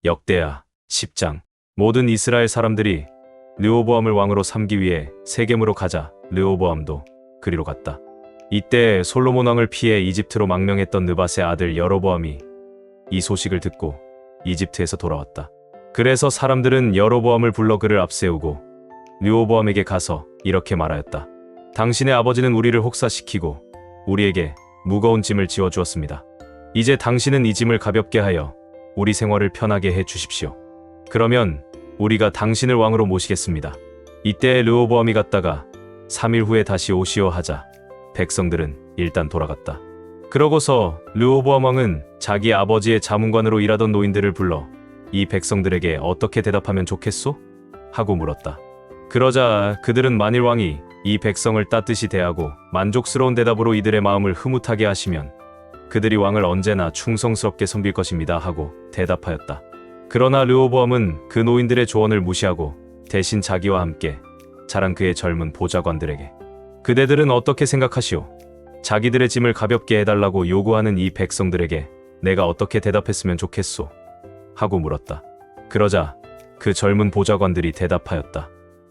역대하 10장. 모든 이스라엘 사람들이 르호보암을 왕으로 삼기 위해 세겜으로 가자 르호보암도 그리로 갔다. 이때 솔로몬 왕을 피해 이집트로 망명했던 느밧의 아들 여로보암이 이 소식을 듣고 이집트에서 돌아왔다. 그래서 사람들은 여로보암을 불러 그를 앞세우고 르호보암에게 가서 이렇게 말하였다. 당신의 아버지는 우리를 혹사시키고 우리에게 무거운 짐을 지어주었습니다. 이제 당신은 이 짐을 가볍게 하여 우리 생활을 편하게 해 주십시오. 그러면 우리가 당신을 왕으로 모시겠습니다. 이때 르호보암이 갔다가 3일 후에 다시 오시오 하자 백성들은 일단 돌아갔다. 그러고서 르호보암 왕은 자기 아버지의 자문관으로 일하던 노인들을 불러 이 백성들에게 어떻게 대답하면 좋겠소? 하고 물었다. 그러자 그들은 만일 왕이 이 백성을 따뜻이 대하고 만족스러운 대답으로 이들의 마음을 흐뭇하게 하시면 그들이 왕을 언제나 충성스럽게 섬길 것입니다 하고 대답하였다. 그러나 르호보암은 그 노인들의 조언을 무시하고 대신 자기와 함께 자란 그의 젊은 보좌관들에게 그대들은 어떻게 생각하시오? 자기들의 짐을 가볍게 해달라고 요구하는 이 백성들에게 내가 어떻게 대답했으면 좋겠소? 하고 물었다. 그러자 그 젊은 보좌관들이 대답하였다.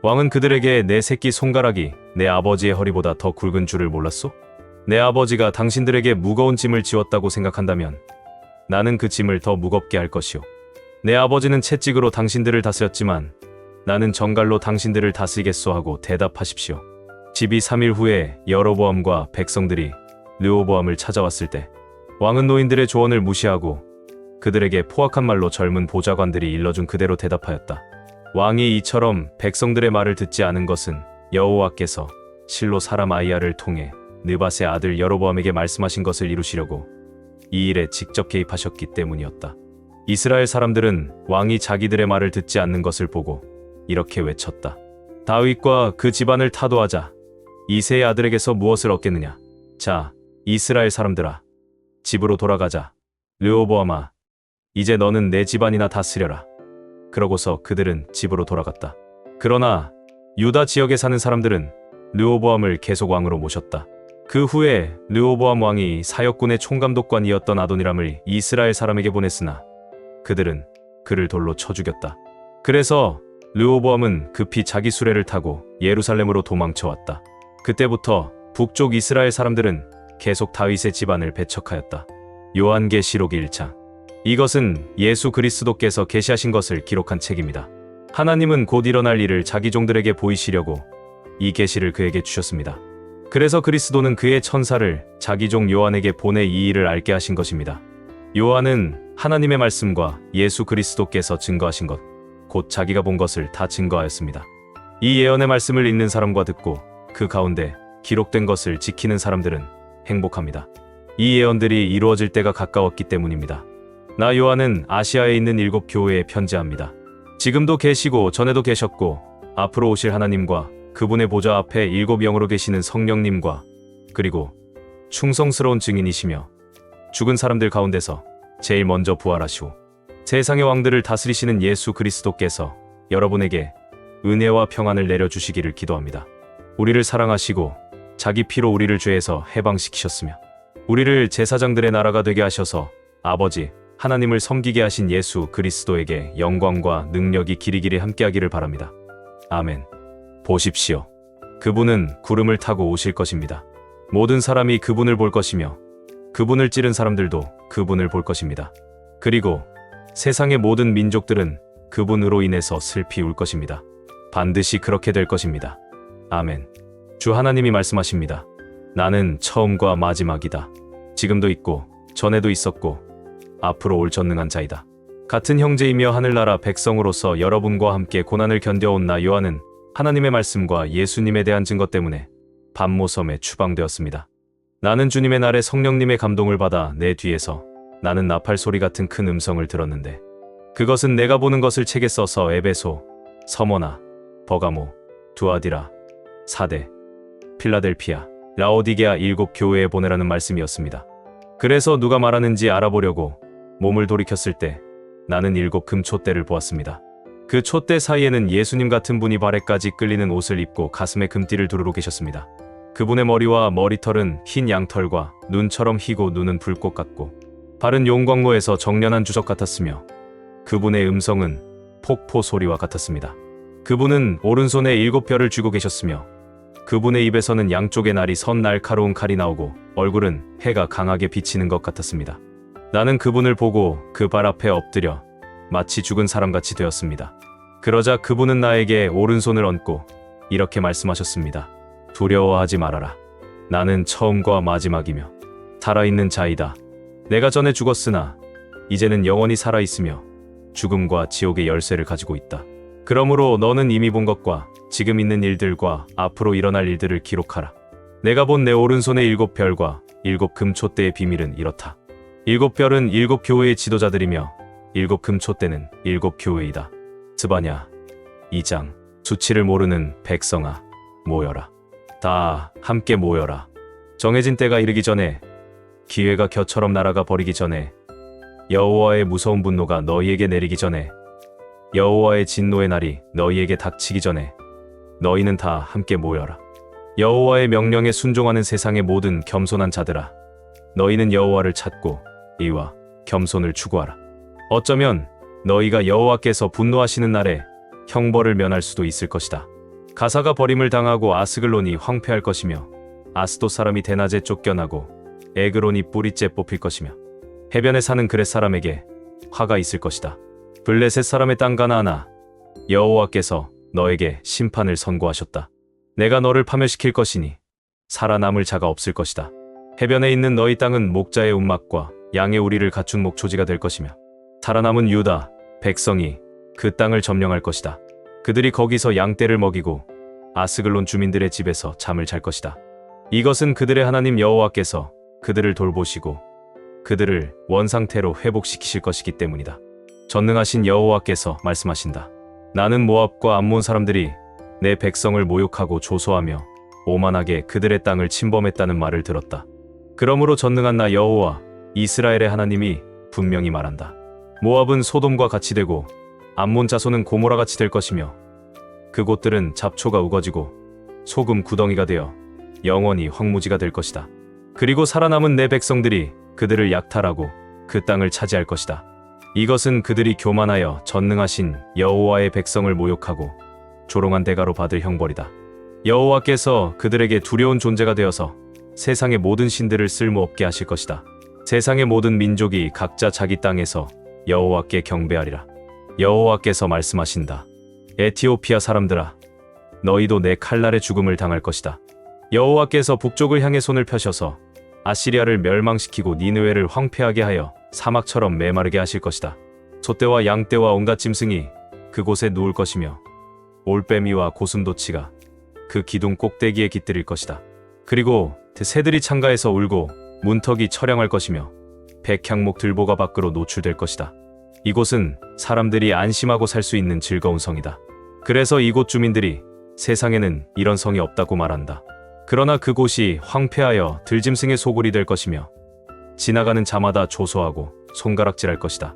왕은 그들에게 내 새끼 손가락이 내 아버지의 허리보다 더 굵은 줄을 몰랐소? 내 아버지가 당신들에게 무거운 짐을 지웠다고 생각한다면 나는 그 짐을 더 무겁게 할 것이오. 내 아버지는 채찍으로 당신들을 다스렸지만 나는 정갈로 당신들을 다스리겠소 하고 대답하십시오. 집이 3일 후에 여로보암과 백성들이 르호보암을 찾아왔을 때 왕은 노인들의 조언을 무시하고 그들에게 포악한 말로 젊은 보좌관들이 일러준 그대로 대답하였다. 왕이 이처럼 백성들의 말을 듣지 않은 것은 여호와께서 실로 사람 아히야를 통해 느밧의 아들 여로보암에게 말씀하신 것을 이루시려고 이 일에 직접 개입하셨기 때문이었다. 이스라엘 사람들은 왕이 자기들의 말을 듣지 않는 것을 보고 이렇게 외쳤다. 다윗과 그 집안을 타도하자. 이새의 아들에게서 무엇을 얻겠느냐? 자, 이스라엘 사람들아, 집으로 돌아가자. 르호보암아, 이제 너는 내 집안이나 다스려라. 그러고서 그들은 집으로 돌아갔다. 그러나 유다 지역에 사는 사람들은 르호보암을 계속 왕으로 모셨다. 그 후에 르호보암 왕이 사역군의 총감독관이었던 아도니람을 이스라엘 사람에게 보냈으나 그들은 그를 돌로 쳐 죽였다. 그래서 르호보암은 급히 자기 수레를 타고 예루살렘으로 도망쳐왔다. 그때부터 북쪽 이스라엘 사람들은 계속 다윗의 집안을 배척하였다. 요한계시록 1장. 이것은 예수 그리스도께서 계시하신 것을 기록한 책입니다. 하나님은 곧 일어날 일을 자기 종들에게 보이시려고 이 계시를 그에게 주셨습니다. 그래서 그리스도는 그의 천사를 자기 종 요한에게 보내 이 일을 알게 하신 것입니다. 요한은 하나님의 말씀과 예수 그리스도께서 증거하신 것, 곧 자기가 본 것을 다 증거하였습니다. 이 예언의 말씀을 읽는 사람과 듣고 그 가운데 기록된 것을 지키는 사람들은 행복합니다. 이 예언들이 이루어질 때가 가까웠기 때문입니다. 나 요한은 아시아에 있는 7 교회에 편지합니다. 지금도 계시고 전에도 계셨고 앞으로 오실 하나님과 그분의 보좌 앞에 7 영으로 계시는 성령님과 그리고 충성스러운 증인이시며 죽은 사람들 가운데서 제일 먼저 부활하시고 세상의 왕들을 다스리시는 예수 그리스도께서 여러분에게 은혜와 평안을 내려주시기를 기도합니다. 우리를 사랑하시고 자기 피로 우리를 죄에서 해방시키셨으며 우리를 제사장들의 나라가 되게 하셔서 아버지 하나님을 섬기게 하신 예수 그리스도에게 영광과 능력이 길이길이 함께하기를 바랍니다. 아멘. 보십시오. 그분은 구름을 타고 오실 것입니다. 모든 사람이 그분을 볼 것이며 그분을 찌른 사람들도 그분을 볼 것입니다. 그리고 세상의 모든 민족들은 그분으로 인해서 슬피 울 것입니다. 반드시 그렇게 될 것입니다. 아멘. 주 하나님이 말씀하십니다. 나는 처음과 마지막이다. 지금도 있고 전에도 있었고 앞으로 올 전능한 자이다. 같은 형제이며 하늘나라 백성으로서 여러분과 함께 고난을 견뎌온 나 요한은 하나님의 말씀과 예수님에 대한 증거 때문에 반모섬에 추방되었습니다. 나는 주님의 날에 성령님의 감동을 받아 내 뒤에서 나는 나팔 소리 같은 큰 음성을 들었는데 그것은 내가 보는 것을 책에 써서 에베소, 서머나, 버가모, 두아디라, 사대, 필라델피아, 라오디게아 7 교회에 보내라는 말씀이었습니다. 그래서 누가 말하는지 알아보려고 몸을 돌이켰을 때 나는 7 금촛대를 보았습니다. 그 촛대 사이에는 예수님 같은 분이 발에까지 끌리는 옷을 입고 가슴에 금띠를 두르고 계셨습니다. 그분의 머리와 머리털은 흰 양털과 눈처럼 희고 눈은 불꽃 같고 발은 용광로에서 정련한 주석 같았으며 그분의 음성은 폭포 소리와 같았습니다. 그분은 오른손에 7별을 쥐고 계셨으며 그분의 입에서는 양쪽의 날이 선 날카로운 칼이 나오고 얼굴은 해가 강하게 비치는 것 같았습니다. 나는 그분을 보고 그 발 앞에 엎드려 마치 죽은 사람같이 되었습니다. 그러자 그분은 나에게 오른손을 얹고 이렇게 말씀하셨습니다. 두려워하지 말아라. 나는 처음과 마지막이며 살아있는 자이다. 내가 전에 죽었으나 이제는 영원히 살아있으며 죽음과 지옥의 열쇠를 가지고 있다. 그러므로 너는 이미 본 것과 지금 있는 일들과 앞으로 일어날 일들을 기록하라. 내가 본 내 오른손의 7별과 7금촛대의 비밀은 이렇다. 7별은 7교회의 지도자들이며 7금촛대는 7교회이다. 스바냐 2장 수치를 모르는 백성아 모여라. 다 함께 모여라. 정해진 때가 이르기 전에 기회가 겨처럼 날아가 버리기 전에 여호와의 무서운 분노가 너희에게 내리기 전에 여호와의 진노의 날이 너희에게 닥치기 전에 너희는 다 함께 모여라. 여호와의 명령에 순종하는 세상의 모든 겸손한 자들아 너희는 여호와를 찾고 이와 겸손을 추구하라. 어쩌면 너희가 여호와께서 분노하시는 날에 형벌을 면할 수도 있을 것이다. 가사가 버림을 당하고 아스글론이 황폐할 것이며 아스돗 사람이 대낮에 쫓겨나고 에그론이 뿌리째 뽑힐 것이며 해변에 사는 그렛 사람에게 화가 있을 것이다. 블레셋 사람의 땅 가나안아 여호와께서 너에게 심판을 선고하셨다. 내가 너를 파멸시킬 것이니 살아남을 자가 없을 것이다. 해변에 있는 너희 땅은 목자의 움막과 양의 우리를 갖춘 목초지가 될 것이며 살아남은 유다 백성이 그 땅을 점령할 것이다. 그들이 거기서 양떼를 먹이고 아스글론 주민들의 집에서 잠을 잘 것이다. 이것은 그들의 하나님 여호와께서 그들을 돌보시고 그들을 원상태로 회복시키실 것이기 때문이다. 전능하신 여호와께서 말씀하신다. 나는 모압과 암몬 사람들이 내 백성을 모욕하고 조소하며 오만하게 그들의 땅을 침범했다는 말을 들었다. 그러므로 전능한 나 여호와 이스라엘의 하나님이 분명히 말한다. 모압은 소돔과 같이 되고 암몬 자손은 고모라 같이 될 것이며 그곳들은 잡초가 우거지고 소금 구덩이가 되어 영원히 황무지가 될 것이다. 그리고 살아남은 내 백성들이 그들을 약탈하고 그 땅을 차지할 것이다. 이것은 그들이 교만하여 전능하신 여호와의 백성을 모욕하고 조롱한 대가로 받을 형벌이다. 여호와께서 그들에게 두려운 존재가 되어서 세상의 모든 신들을 쓸모없게 하실 것이다. 세상의 모든 민족이 각자 자기 땅에서 여호와께 경배하리라. 여호와께서 말씀하신다. 에티오피아 사람들아, 너희도 내 칼날의 죽음을 당할 것이다. 여호와께서 북쪽을 향해 손을 펴셔서 아시리아를 멸망시키고 니느웨를 황폐하게 하여 사막처럼 메마르게 하실 것이다. 소떼와 양떼와 온갖 짐승이 그곳에 누울 것이며 올빼미와 고슴도치가 그 기둥 꼭대기에 깃들일 것이다. 그리고 새들이 창가에서 울고 문턱이 처량할 것이며 백향목 들보가 밖으로 노출될 것이다. 이곳은 사람들이 안심하고 살 수 있는 즐거운 성이다. 그래서 이곳 주민들이 세상에는 이런 성이 없다고 말한다. 그러나 그곳이 황폐하여 들짐승의 소굴이 될 것이며 지나가는 자마다 조소하고 손가락질할 것이다.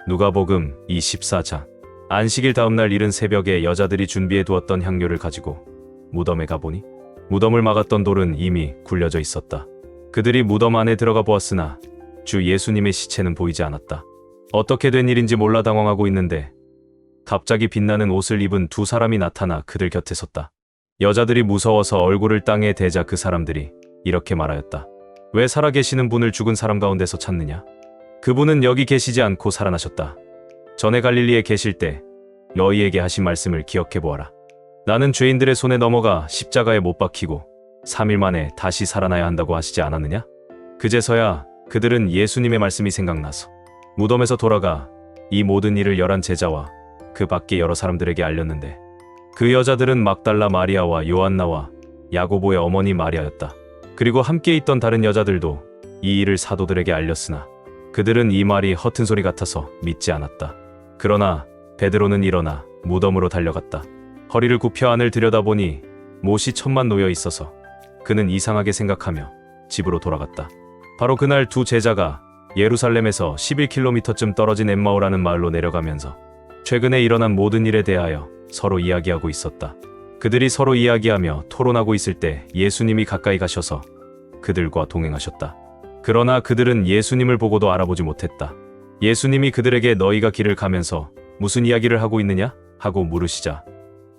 누가복음 24장. 안식일 다음날 이른 새벽에 여자들이 준비해 두었던 향료를 가지고 무덤에 가보니 무덤을 막았던 돌은 이미 굴려져 있었다. 그들이 무덤 안에 들어가 보았으나 주 예수님의 시체는 보이지 않았다. 어떻게 된 일인지 몰라 당황하고 있는데 갑자기 빛나는 옷을 입은 두 사람이 나타나 그들 곁에 섰다. 여자들이 무서워서 얼굴을 땅에 대자 그 사람들이 이렇게 말하였다. 왜 살아계시는 분을 죽은 사람 가운데서 찾느냐? 그분은 여기 계시지 않고 살아나셨다. 전에 갈릴리에 계실 때 너희에게 하신 말씀을 기억해 보아라. 나는 죄인들의 손에 넘어가 십자가에 못 박히고 3일 만에 다시 살아나야 한다고 하시지 않았느냐? 그제서야 그들은 예수님의 말씀이 생각나서 무덤에서 돌아가 이 모든 일을 11 제자와 그 밖에 여러 사람들에게 알렸는데 그 여자들은 막달라 마리아와 요한나와 야고보의 어머니 마리아였다. 그리고 함께 있던 다른 여자들도 이 일을 사도들에게 알렸으나 그들은 이 말이 허튼 소리 같아서 믿지 않았다. 그러나 베드로는 일어나 무덤으로 달려갔다. 허리를 굽혀 안을 들여다보니 못이 천만 놓여 있어서 그는 이상하게 생각하며 집으로 돌아갔다. 바로 그날 두 제자가 예루살렘에서 11km쯤 떨어진 엠마오라는 마을로 내려가면서 최근에 일어난 모든 일에 대하여 서로 이야기하고 있었다. 그들이 서로 이야기하며 토론하고 있을 때 예수님이 가까이 가셔서 그들과 동행하셨다. 그러나 그들은 예수님을 보고도 알아보지 못했다. 예수님이 그들에게 너희가 길을 가면서 무슨 이야기를 하고 있느냐? 하고 물으시자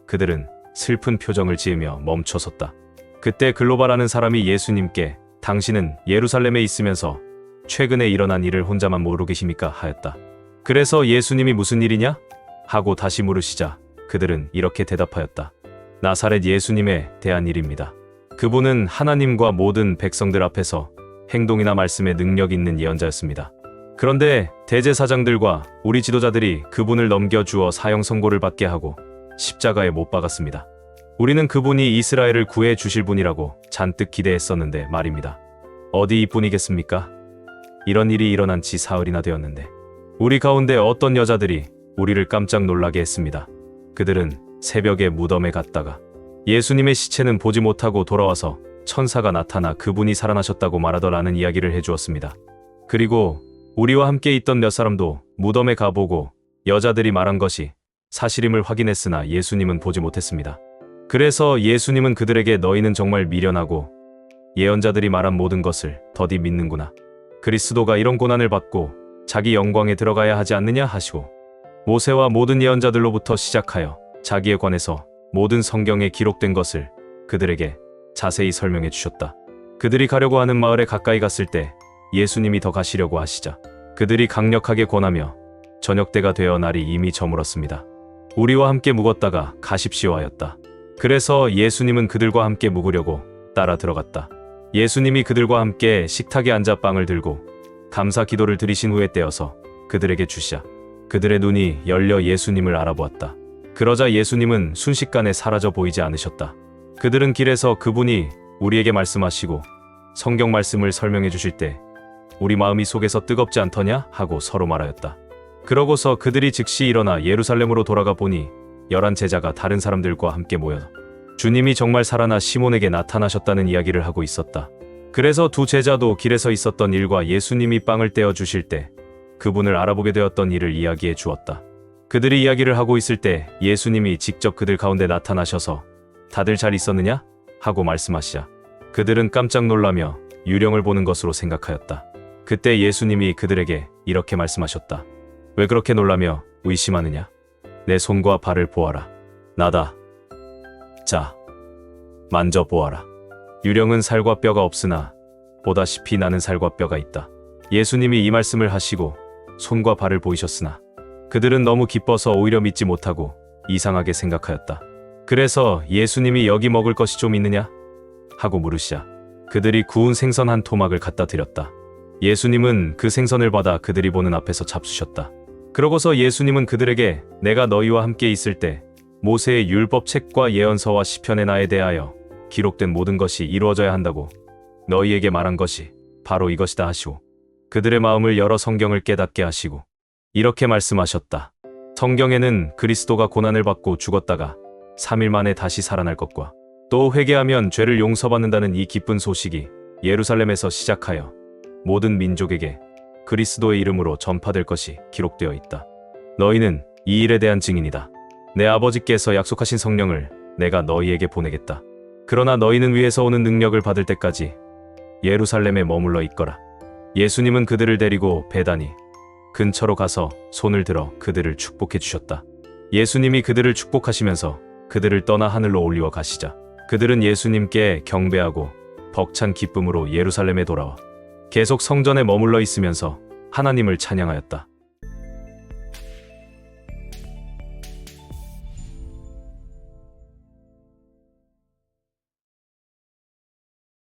그들은 슬픈 표정을 지으며 멈춰섰다. 그때 글로바라는 사람이 예수님께 당신은 예루살렘에 있으면서 최근에 일어난 일을 혼자만 모르고 계십니까? 하였다. 그래서 예수님이 무슨 일이냐? 하고 다시 물으시자 그들은 이렇게 대답하였다. 나사렛 예수님에 대한 일입니다. 그분은 하나님과 모든 백성들 앞에서 행동이나 말씀에 능력 있는 예언자였습니다. 그런데 대제사장들과 우리 지도자들이 그분을 넘겨주어 사형 선고를 받게 하고 십자가에 못 박았습니다. 우리는 그분이 이스라엘을 구해 주실 분이라고 잔뜩 기대했었는데 말입니다. 어디 이뿐이겠습니까? 이런 일이 일어난 지 사흘이나 되었는데 우리 가운데 어떤 여자들이 우리를 깜짝 놀라게 했습니다. 그들은 새벽에 무덤에 갔다가 예수님의 시체는 보지 못하고 돌아와서 천사가 나타나 그분이 살아나셨다고 말하더라는 이야기를 해주었습니다. 그리고 우리와 함께 있던 몇 사람도 무덤에 가보고 여자들이 말한 것이 사실임을 확인했으나 예수님은 보지 못했습니다. 그래서 예수님은 그들에게 너희는 정말 미련하고 예언자들이 말한 모든 것을 더디 믿는구나. 그리스도가 이런 고난을 받고 자기 영광에 들어가야 하지 않느냐 하시고 모세와 모든 예언자들로부터 시작하여 자기에 관해서 모든 성경에 기록된 것을 그들에게 자세히 설명해 주셨다. 그들이 가려고 하는 마을에 가까이 갔을 때 예수님이 더 가시려고 하시자 그들이 강력하게 권하며 저녁때가 되어 날이 이미 저물었습니다. 우리와 함께 묵었다가 가십시오 하였다. 그래서 예수님은 그들과 함께 묵으려고 따라 들어갔다. 예수님이 그들과 함께 식탁에 앉아 빵을 들고 감사 기도를 드리신 후에 떼어서 그들에게 주시자 그들의 눈이 열려 예수님을 알아보았다. 그러자 예수님은 순식간에 사라져 보이지 않으셨다. 그들은 길에서 그분이 우리에게 말씀하시고 성경 말씀을 설명해 주실 때 우리 마음이 속에서 뜨겁지 않더냐? 하고 서로 말하였다. 그러고서 그들이 즉시 일어나 예루살렘으로 돌아가 보니 11 제자가 다른 사람들과 함께 모여 주님이 정말 살아나 시몬에게 나타나셨다는 이야기를 하고 있었다. 그래서 두 제자도 길에서 있었던 일과 예수님이 빵을 떼어 주실 때 그분을 알아보게 되었던 일을 이야기해 주었다. 그들이 이야기를 하고 있을 때 예수님이 직접 그들 가운데 나타나셔서 다들 잘 있었느냐? 하고 말씀하시자 그들은 깜짝 놀라며 유령을 보는 것으로 생각하였다. 그때 예수님이 그들에게 이렇게 말씀하셨다. 왜 그렇게 놀라며 의심하느냐? 내 손과 발을 보아라. 나다. 자, 만져보아라. 유령은 살과 뼈가 없으나 보다시피 나는 살과 뼈가 있다. 예수님이 이 말씀을 하시고 손과 발을 보이셨으나 그들은 너무 기뻐서 오히려 믿지 못하고 이상하게 생각하였다. 그래서 예수님이 여기 먹을 것이 좀 있느냐? 하고 물으시자 그들이 구운 생선 한 토막을 갖다 드렸다. 예수님은 그 생선을 받아 그들이 보는 앞에서 잡수셨다. 그러고서 예수님은 그들에게 내가 너희와 함께 있을 때 모세의 율법책과 예언서와 시편의 나에 대하여 기록된 모든 것이 이루어져야 한다고 너희에게 말한 것이 바로 이것이다 하시고 그들의 마음을 열어 성경을 깨닫게 하시고 이렇게 말씀하셨다. 성경에는 그리스도가 고난을 받고 죽었다가 3일 만에 다시 살아날 것과 또 회개하면 죄를 용서받는다는 이 기쁜 소식이 예루살렘에서 시작하여 모든 민족에게 그리스도의 이름으로 전파될 것이 기록되어 있다. 너희는 이 일에 대한 증인이다. 내 아버지께서 약속하신 성령을 내가 너희에게 보내겠다. 그러나 너희는 위에서 오는 능력을 받을 때까지 예루살렘에 머물러 있거라. 예수님은 그들을 데리고 베다니 근처로 가서 손을 들어 그들을 축복해 주셨다. 예수님이 그들을 축복하시면서 그들을 떠나 하늘로 올리워 가시자 그들은 예수님께 경배하고 벅찬 기쁨으로 예루살렘에 돌아와 계속 성전에 머물러 있으면서 하나님을 찬양하였다.